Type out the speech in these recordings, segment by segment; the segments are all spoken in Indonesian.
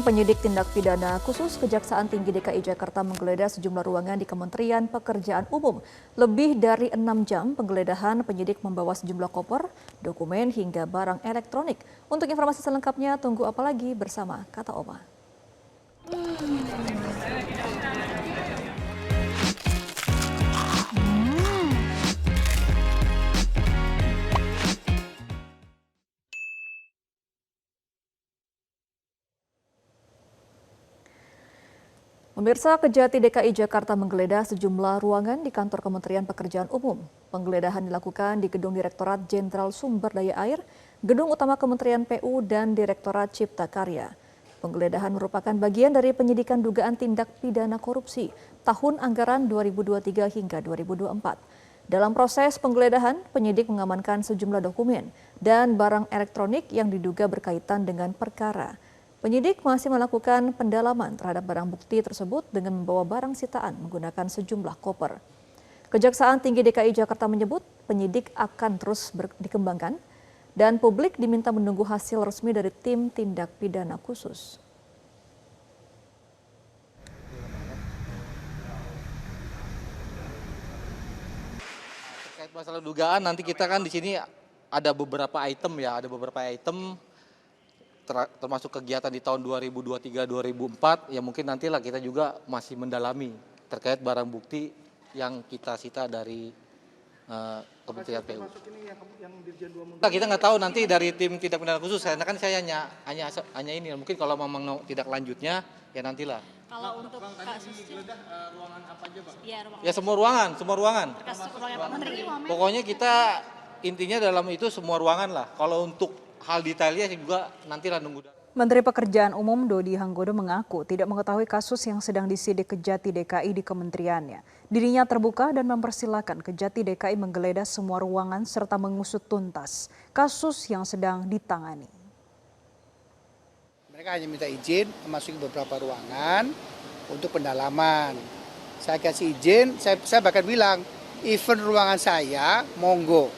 Tim penyidik tindak pidana khusus Kejaksaan Tinggi DKI Jakarta menggeledah sejumlah ruangan di Kementerian Pekerjaan Umum. Lebih dari 6 jam penggeledahan, penyidik membawa sejumlah koper, dokumen hingga barang elektronik. Untuk informasi selengkapnya, tunggu apa lagi bersama Kata Oma. Pemirsa, Kejati DKI Jakarta menggeledah sejumlah ruangan di kantor Kementerian Pekerjaan Umum. Penggeledahan dilakukan di Gedung Direktorat Jenderal Sumber Daya Air, Gedung Utama Kementerian PU, dan Direktorat Cipta Karya. Penggeledahan merupakan bagian dari penyidikan dugaan tindak pidana korupsi tahun anggaran 2023 hingga 2024. Dalam proses penggeledahan, penyidik mengamankan sejumlah dokumen dan barang elektronik yang diduga berkaitan dengan perkara. Penyidik masih melakukan pendalaman terhadap barang bukti tersebut dengan membawa barang sitaan menggunakan sejumlah koper. Kejaksaan Tinggi DKI Jakarta menyebut penyidik akan terus dikembangkan dan publik diminta menunggu hasil resmi dari tim tindak pidana khusus. Terkait masalah dugaan, nanti kita kan di sini ada beberapa item termasuk kegiatan di tahun 2023-2024 yang mungkin nantilah kita juga masih mendalami terkait barang bukti yang kita sita dari Kementerian PU. Kita nggak tahu nanti dari tim tindak pidana khusus, karena kan saya hanya ini. Mungkin kalau memang tidak lanjutnya ya nantilah. Kalau untuk kasusnya ruangan apa aja, Pak? Ya semua ruangan. Terkait ruangan Pak Menteri. Pokoknya kita intinya dalam itu semua ruangan lah. Kalau untuk hal detailnya juga nantilah nunggu. Menteri Pekerjaan Umum Dodi Hanggodo mengaku tidak mengetahui kasus yang sedang disidik Kejati DKI di kementeriannya. Dirinya terbuka dan mempersilahkan Kejati DKI menggeledah semua ruangan serta mengusut tuntas kasus yang sedang ditangani. Mereka hanya minta izin memasuki beberapa ruangan untuk pendalaman. Saya kasih izin, saya bahkan bilang, event ruangan saya, monggo.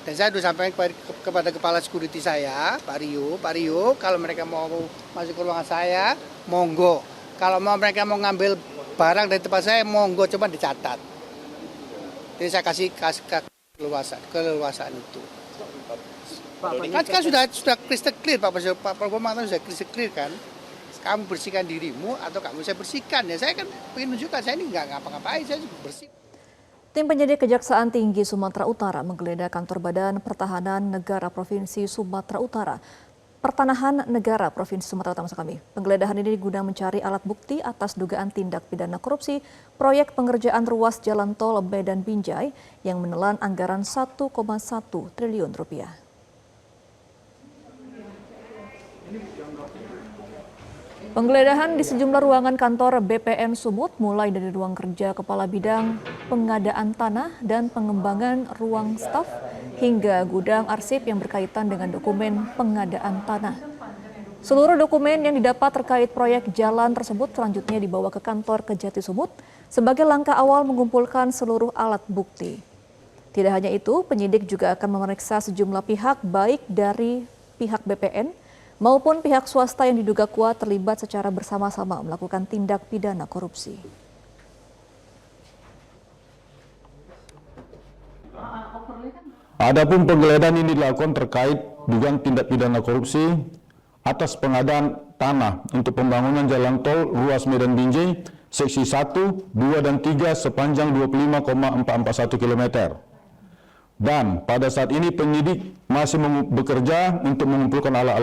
Dan saya sudah sampaikan kepada kepala security saya, Pak Rio, kalau mereka mau masuk ke ruangan saya, monggo. Kalau mereka mau ngambil barang dari tempat saya, monggo, coba dicatat. Jadi saya kasih keleluasaan itu. Kan sudah crystal clear, Pak Prabowo mengatakan sudah crystal clear kan. Kamu bersihkan dirimu atau kamu saya bersihkan. Ya saya kan ingin menunjukkan, saya ini nggak ngapa-ngapain, saya bersih. Tim penyidik Kejaksaan Tinggi Sumatera Utara menggeledah kantor Badan Pertahanan Negara Provinsi Sumatera Utara. Pertanahan Negara Provinsi Sumatera Utara, maksud kami. Penggeledahan ini guna mencari alat bukti atas dugaan tindak pidana korupsi proyek pengerjaan ruas jalan tol Medan Binjai yang menelan anggaran 1,1 triliun rupiah. Penggeledahan di sejumlah ruangan kantor BPN Sumut mulai dari ruang kerja Kepala Bidang Pengadaan Tanah dan Pengembangan Ruang Staf hingga gudang arsip yang berkaitan dengan dokumen pengadaan tanah. Seluruh dokumen yang didapat terkait proyek jalan tersebut selanjutnya dibawa ke kantor Kejati Sumut sebagai langkah awal mengumpulkan seluruh alat bukti. Tidak hanya itu, penyidik juga akan memeriksa sejumlah pihak baik dari pihak BPN maupun pihak swasta yang diduga kuat terlibat secara bersama-sama melakukan tindak pidana korupsi. Adapun penggeledahan ini dilakukan terkait dugaan tindak pidana korupsi atas pengadaan tanah untuk pembangunan jalan tol ruas Medan Binjai seksi 1, 2, dan 3 sepanjang 25,441 km. Dan pada saat ini penyidik masih bekerja untuk mengumpulkan alat-alat